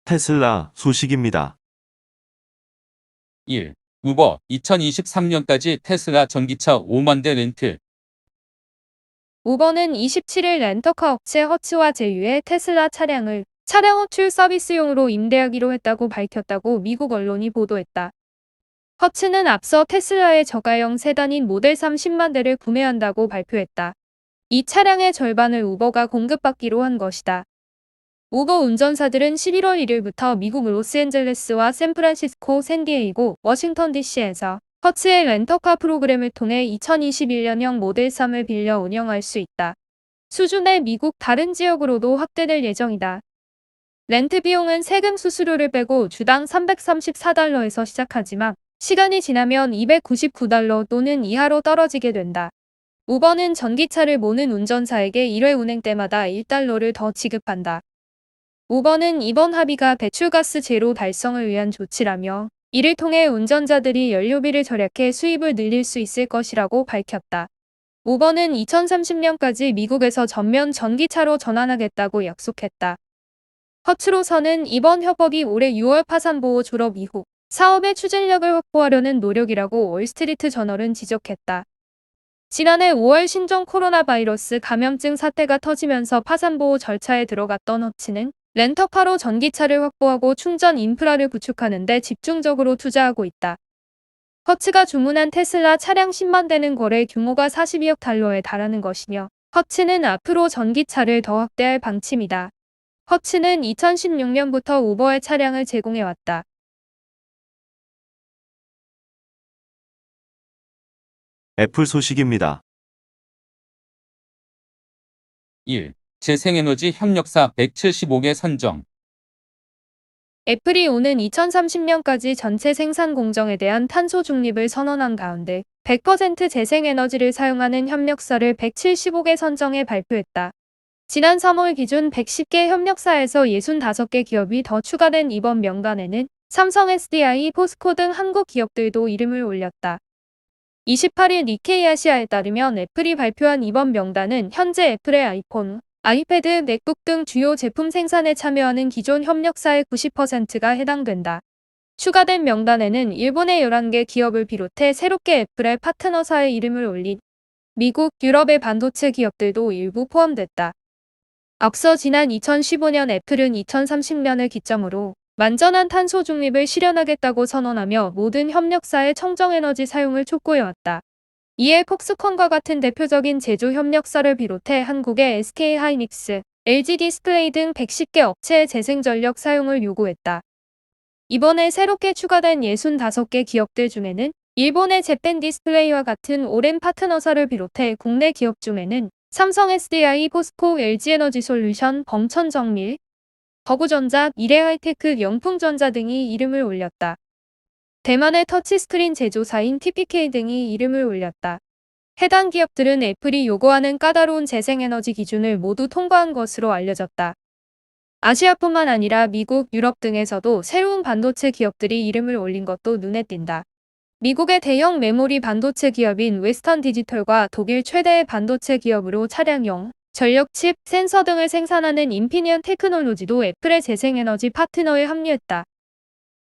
테슬라 소식입니다. 1. 우버 2023년까지 테슬라 전기차 5만 대 렌트. 우버는 27일 렌터카 업체 허츠와 제휴해 테슬라 차량을 차량 호출 서비스용으로 임대하기로 했다고 밝혔다고 미국 언론이 보도했다. 허츠는 앞서 테슬라의 저가형 세단인 모델 3 10만 대를 구매한다고 발표했다. 이 차량의 절반을 우버가 공급받기로 한 것이다. 우버 운전사들은 11월 1일부터 미국 로스앤젤레스와 샌프란시스코, 샌디에이고, 워싱턴 DC에서 허츠의 렌터카 프로그램을 통해 2021년형 모델 3을 빌려 운영할 수 있다. 수준의 미국 다른 지역으로도 확대될 예정이다. 렌트 비용은 세금 수수료를 빼고 주당 $334에서 시작하지만 시간이 지나면 $299 또는 이하로 떨어지게 된다. 우버는 전기차를 모는 운전사에게 1회 운행 때마다 $1를 더 지급한다. 우버는 이번 합의가 배출가스 제로 달성을 위한 조치라며 이를 통해 운전자들이 연료비를 절약해 수입을 늘릴 수 있을 것이라고 밝혔다. 우버는 2030년까지 미국에서 전면 전기차로 전환하겠다고 약속했다. 허츠로서는 이번 협업이 올해 6월 파산보호 졸업 이후 사업의 추진력을 확보하려는 노력이라고 월스트리트 저널은 지적했다. 지난해 5월 신종 코로나 바이러스 감염증 사태가 터지면서 파산보호 절차에 들어갔던 허츠는 렌터카로 전기차를 확보하고 충전 인프라를 구축하는 데 집중적으로 투자하고 있다. 허츠가 주문한 테슬라 차량 10만 대는 거래 규모가 $42억 달하는 것이며 허츠는 앞으로 전기차를 더 확대할 방침이다. 허츠는 2016년부터 우버의 차량을 제공해왔다. 애플 소식입니다. 1. 재생에너지 협력사 175개 선정. 애플이 오는 2030년까지 전체 생산 공정에 대한 탄소 중립을 선언한 가운데 100% 재생에너지를 사용하는 협력사를 175개 선정해 발표했다. 지난 3월 기준 110개 협력사에서 65개 기업이 더 추가된 이번 명단에는 삼성, SDI, 포스코 등 한국 기업들도 이름을 올렸다. 28일 니케이 아시아에 따르면 애플이 발표한 이번 명단은 현재 애플의 아이폰, 아이패드, 맥북 등 주요 제품 생산에 참여하는 기존 협력사의 90%가 해당된다. 추가된 명단에는 일본의 11개 기업을 비롯해 새롭게 애플의 파트너사의 이름을 올린 미국, 유럽의 반도체 기업들도 일부 포함됐다. 앞서 지난 2015년 애플은 2030년을 기점으로 완전한 탄소 중립을 실현하겠다고 선언하며 모든 협력사의 청정에너지 사용을 촉구해왔다. 이에 폭스콘과 같은 대표적인 제조 협력사를 비롯해 한국의 SK하이닉스, LG 디스플레이 등 110개 업체의 재생전력 사용을 요구했다. 이번에 새롭게 추가된 65개 기업들 중에는 일본의 재팬 디스플레이와 같은 오랜 파트너사를 비롯해 국내 기업 중에는 삼성, SDI, 포스코, LG에너지솔루션, 범천정밀, 거구전자, 미래하이테크, 영풍전자 등이 이름을 올렸다. 대만의 터치스크린 제조사인 TPK 등이 이름을 올렸다. 해당 기업들은 애플이 요구하는 까다로운 재생에너지 기준을 모두 통과한 것으로 알려졌다. 아시아뿐만 아니라 미국, 유럽 등에서도 새로운 반도체 기업들이 이름을 올린 것도 눈에 띈다. 미국의 대형 메모리 반도체 기업인 웨스턴 디지털과 독일 최대의 반도체 기업으로 차량용, 전력칩, 센서 등을 생산하는 인피니언 테크놀로지도 애플의 재생에너지 파트너에 합류했다.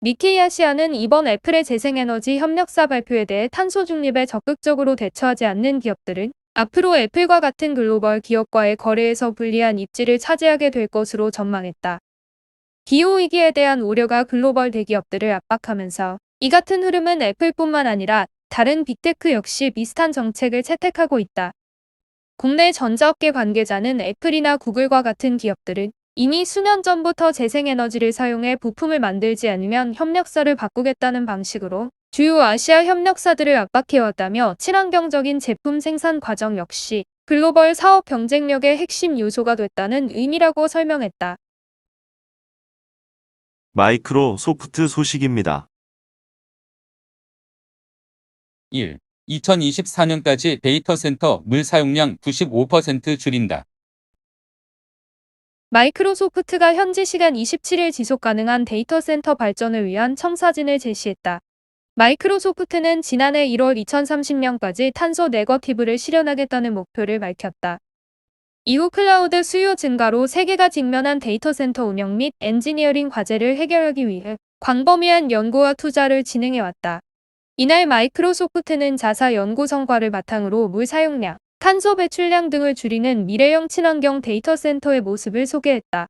니케이 아시아는 이번 애플의 재생에너지 협력사 발표에 대해 탄소 중립에 적극적으로 대처하지 않는 기업들은 앞으로 애플과 같은 글로벌 기업과의 거래에서 불리한 입지를 차지하게 될 것으로 전망했다. 기후위기에 대한 우려가 글로벌 대기업들을 압박하면서 이 같은 흐름은 애플뿐만 아니라 다른 빅테크 역시 비슷한 정책을 채택하고 있다. 국내 전자업계 관계자는 애플이나 구글과 같은 기업들은 이미 수년 전부터 재생에너지를 사용해 부품을 만들지 않으면 협력사를 바꾸겠다는 방식으로 주요 아시아 협력사들을 압박해왔다며 친환경적인 제품 생산 과정 역시 글로벌 사업 경쟁력의 핵심 요소가 됐다는 의미라고 설명했다. 마이크로소프트 소식입니다. 1. 2024년까지 데이터 센터 물 사용량 95% 줄인다. 마이크로소프트가 현지 시간 27일 지속 가능한 데이터 센터 발전을 위한 청사진을 제시했다. 마이크로소프트는 지난해 1월 2030년까지 탄소 네거티브를 실현하겠다는 목표를 밝혔다. 이후 클라우드 수요 증가로 세계가 직면한 데이터 센터 운영 및 엔지니어링 과제를 해결하기 위해 광범위한 연구와 투자를 진행해왔다. 이날 마이크로소프트는 자사 연구 성과를 바탕으로 물 사용량, 탄소 배출량 등을 줄이는 미래형 친환경 데이터 센터의 모습을 소개했다.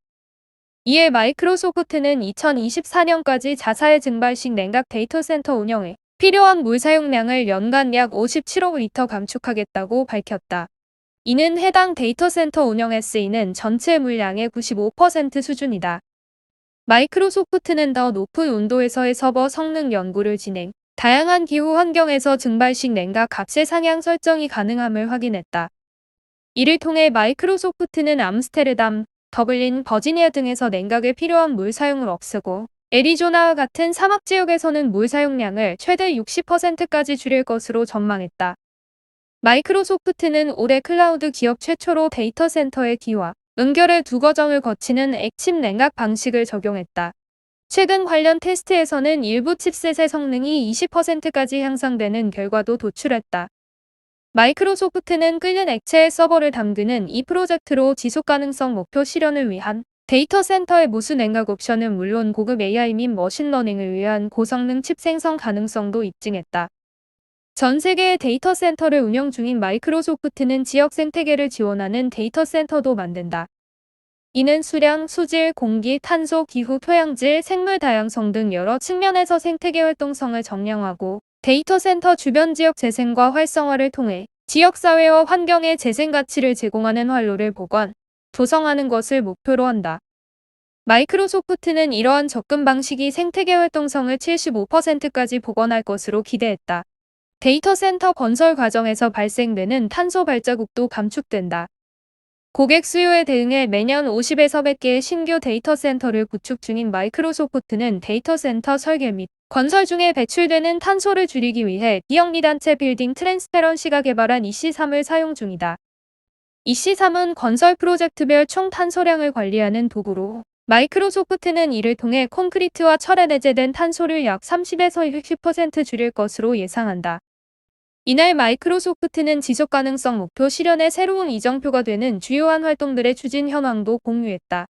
이에 마이크로소프트는 2024년까지 자사의 증발식 냉각 데이터 센터 운영에 필요한 물 사용량을 연간 약 57억 리터 감축하겠다고 밝혔다. 이는 해당 데이터 센터 운영에 쓰이는 전체 물량의 95% 수준이다. 마이크로소프트는 더 높은 온도에서의 서버 성능 연구를 진행, 다양한 기후 환경에서 증발식 냉각 값의 상향 설정이 가능함을 확인했다. 이를 통해 마이크로소프트는 암스테르담, 더블린, 버지니아 등에서 냉각에 필요한 물 사용을 없애고 애리조나와 같은 사막 지역에서는 물 사용량을 최대 60%까지 줄일 것으로 전망했다. 마이크로소프트는 올해 클라우드 기업 최초로 데이터 센터의 기와 연결의 두 과정을 거치는 액침 냉각 방식을 적용했다. 최근 관련 테스트에서는 일부 칩셋의 성능이 20%까지 향상되는 결과도 도출했다. 마이크로소프트는 끓는 액체의 서버를 담그는 이 프로젝트로 지속 가능성 목표 실현을 위한 데이터 센터의 무수 냉각 옵션은 물론 고급 AI 및 머신러닝을 위한 고성능 칩 생성 가능성도 입증했다. 전 세계의 데이터 센터를 운영 중인 마이크로소프트는 지역 생태계를 지원하는 데이터 센터도 만든다. 이는 수량, 수질, 공기, 탄소, 기후, 토양질, 생물 다양성 등 여러 측면에서 생태계 활동성을 정량하고 데이터 센터 주변 지역 재생과 활성화를 통해 지역사회와 환경에 재생 가치를 제공하는 활로를 보관, 조성하는 것을 목표로 한다. 마이크로소프트는 이러한 접근 방식이 생태계 활동성을 75%까지 복원할 것으로 기대했다. 데이터 센터 건설 과정에서 발생되는 탄소 발자국도 감축된다. 고객 수요에 대응해 매년 50에서 100개의 신규 데이터 센터를 구축 중인 마이크로소프트는 데이터 센터 설계 및 건설 중에 배출되는 탄소를 줄이기 위해 비영리단체 빌딩 트랜스페런시가 개발한 EC3을 사용 중이다. EC3은 건설 프로젝트별 총 탄소량을 관리하는 도구로 마이크로소프트는 이를 통해 콘크리트와 철에 내재된 탄소를 약 30에서 60% 줄일 것으로 예상한다. 이날 마이크로소프트는 지속가능성 목표 실현의 새로운 이정표가 되는 주요한 활동들의 추진 현황도 공유했다.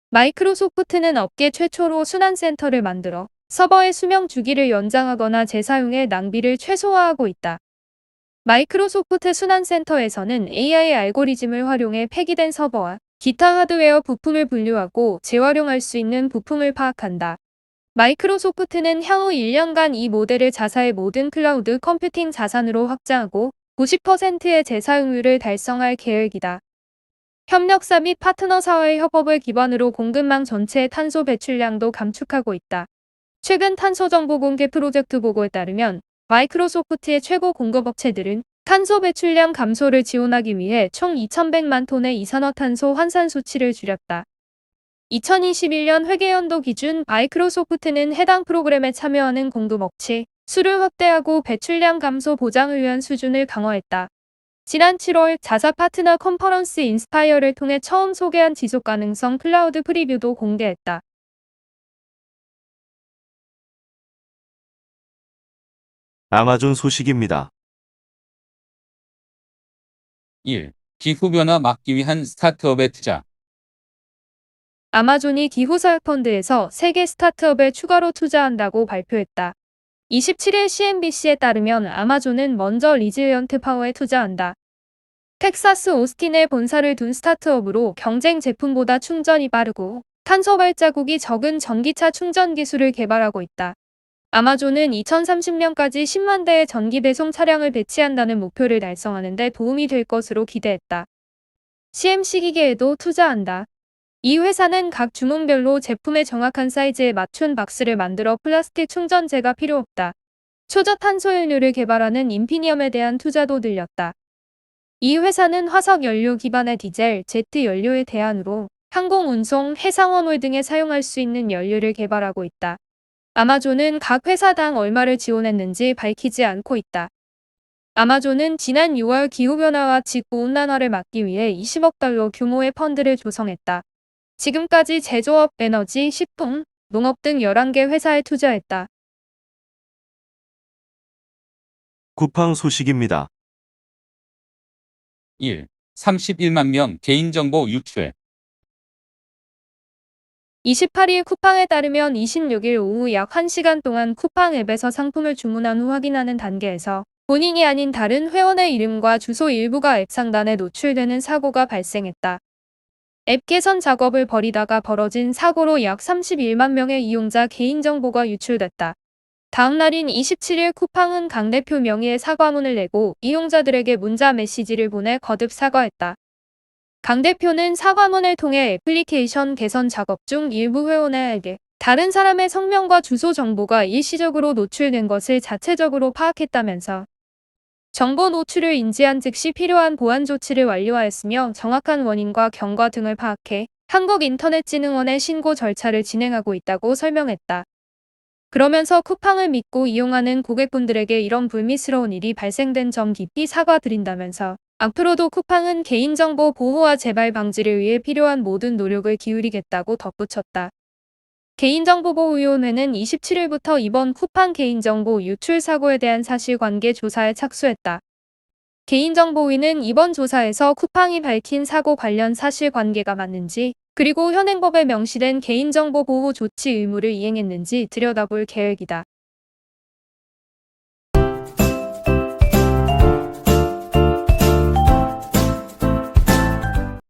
마이크로소프트는 업계 최초로 순환센터를 만들어 서버의 수명 주기를 연장하거나 재사용의 낭비를 최소화하고 있다. 마이크로소프트 순환센터에서는 AI 알고리즘을 활용해 폐기된 서버와 기타 하드웨어 부품을 분류하고 재활용할 수 있는 부품을 파악한다. 마이크로소프트는 향후 1년간 이 모델을 자사의 모든 클라우드 컴퓨팅 자산으로 확장하고 90%의 재사용률을 달성할 계획이다. 협력사 및 파트너사와의 협업을 기반으로 공급망 전체의 탄소 배출량도 감축하고 있다. 최근 탄소 정보 공개 프로젝트 보고에 따르면 마이크로소프트의 최고 공급업체들은 탄소 배출량 감소를 지원하기 위해 총 2,100만 톤의 이산화탄소 환산 수치를 줄였다. 2021년 회계연도 기준 마이크로소프트는 해당 프로그램에 참여하는 공급업체 수를 확대하고 배출량 감소 보장을 위한 수준을 강화했다. 지난 7월 자사 파트너 컨퍼런스 인스파이어를 통해 처음 소개한 지속가능성 클라우드 프리뷰도 공개했다. 아마존 소식입니다. 1. 기후변화 막기 위한 스타트업의 투자. 아마존이 기후사약 펀드에서 세계 스타트업에 추가로 투자한다고 발표했다. 27일 CNBC에 따르면 아마존은 먼저 리지언트 파워에 투자한다. 텍사스 오스틴에 본사를 둔 스타트업으로 경쟁 제품보다 충전이 빠르고 탄소 발자국이 적은 전기차 충전 기술을 개발하고 있다. 아마존은 2030년까지 10만 대의 전기 배송 차량을 배치한다는 목표를 달성하는 데 도움이 될 것으로 기대했다. CMC 기계에도 투자한다. 이 회사는 각 주문별로 제품의 정확한 사이즈에 맞춘 박스를 만들어 플라스틱 충전재가 필요 없다. 초저탄소연료를 개발하는 인피니엄에 대한 투자도 늘렸다. 이 회사는 화석 연료 기반의 디젤, 제트 연료의 대안으로 항공 운송, 해상 화물 등에 사용할 수 있는 연료를 개발하고 있다. 아마존은 각 회사당 얼마를 지원했는지 밝히지 않고 있다. 아마존은 지난 6월 기후변화와 지구온난화를 막기 위해 20억 달러 규모의 펀드를 조성했다. 지금까지 제조업, 에너지, 식품, 농업 등 11개 회사에 투자했다. 쿠팡 소식입니다. 1. 31만 명 개인정보 유출. 28일 쿠팡에 따르면 26일 오후 약 1시간 동안 쿠팡 앱에서 상품을 주문한 후 확인하는 단계에서 본인이 아닌 다른 회원의 이름과 주소 일부가 앱 상단에 노출되는 사고가 발생했다. 앱 개선 작업을 벌이다가 벌어진 사고로 약 31만 명의 이용자 개인정보가 유출됐다. 다음 날인 27일 쿠팡은 강 대표 명의의 사과문을 내고 이용자들에게 문자 메시지를 보내 거듭 사과했다. 강 대표는 사과문을 통해 애플리케이션 개선 작업 중 일부 회원에게 다른 사람의 성명과 주소 정보가 일시적으로 노출된 것을 자체적으로 파악했다면서 정보 노출을 인지한 즉시 필요한 보안 조치를 완료하였으며 정확한 원인과 경과 등을 파악해 한국인터넷진흥원에 신고 절차를 진행하고 있다고 설명했다. 그러면서 쿠팡을 믿고 이용하는 고객분들에게 이런 불미스러운 일이 발생된 점 깊이 사과드린다면서 앞으로도 쿠팡은 개인정보 보호와 재발 방지를 위해 필요한 모든 노력을 기울이겠다고 덧붙였다. 개인정보보호위원회는 27일부터 이번 쿠팡 개인정보 유출 사고에 대한 사실관계 조사에 착수했다. 개인정보위는 이번 조사에서 쿠팡이 밝힌 사고 관련 사실관계가 맞는지 그리고 현행법에 명시된 개인정보 보호 조치 의무를 이행했는지 들여다볼 계획이다.